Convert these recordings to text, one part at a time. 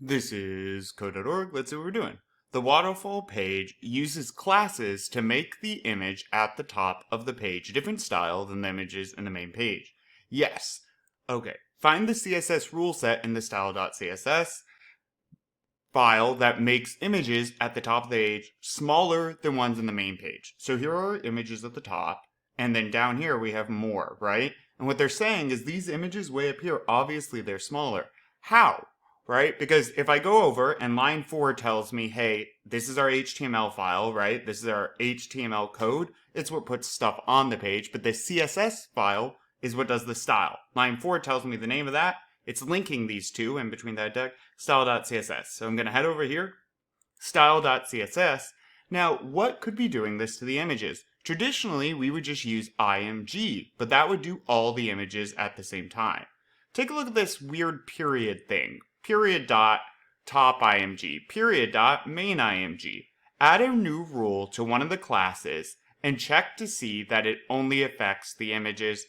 This is code.org. Let's see what we're doing. The waterfall page uses classes to make the image at the top of the page a different style than the images in the main page. Yes. Okay. Find the CSS rule set in the style.css file that makes images at the top of the page smaller than ones in the main page. So here are images at the top, and then down here we have more, right? And what they're saying is these images way up here, obviously they're smaller. How? Right? Because if I go over and line 4 tells me, hey, this is our HTML file, right? This is our HTML code. It's what puts stuff on the page, but the CSS file is what does the style. Line 4 tells me the name of that. It's linking these two in between that deck, style.css. So I'm going to head over here, style.css. Now, what could be doing this to the images? Traditionally, we would just use img, but that would do all the images at the same time. Take a look at this weird period thing. Period dot top img, period dot main img. Add a new rule to one of the classes and check to see that it only affects the images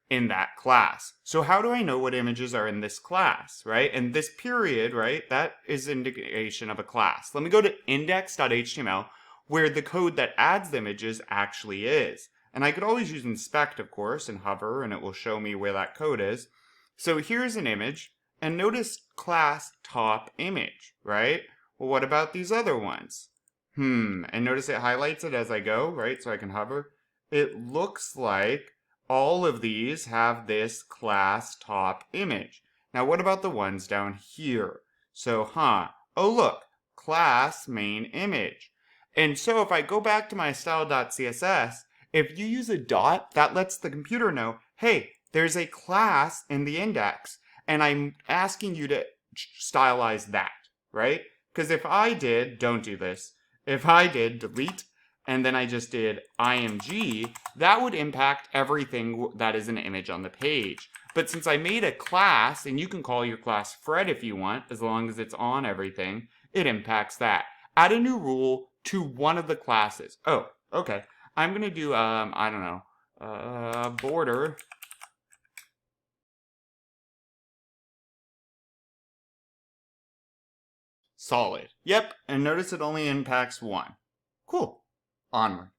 in that class. So how do I know what images are in this class, right? And this period, right, that is indication of a class. Let me go to index.html where the code that adds the images actually is. And I could always use inspect, of course, and hover, and it will show me where that code is. So here's an image, and notice class top image, right? Well, what about these other ones? And notice it highlights it as I go, right? So I can hover. It looks like all of these have this class top image. Now, what about the ones down here? So, oh look, class main image. And so if I go back to my style.css, if you use a dot, that lets the computer know, hey, there's a class in the index, and I'm asking you to stylize that, right? Because if I did, don't do this, if I did delete, and then I just did img, that would impact everything that is an image on the page. But since I made a class, and you can call your class Fred if you want, as long as it's on everything, it impacts that. Add a new rule to one of the classes. Oh, okay. I'm going to do, I don't know, border. Solid. Yep, and notice it only impacts one. Cool. Onward.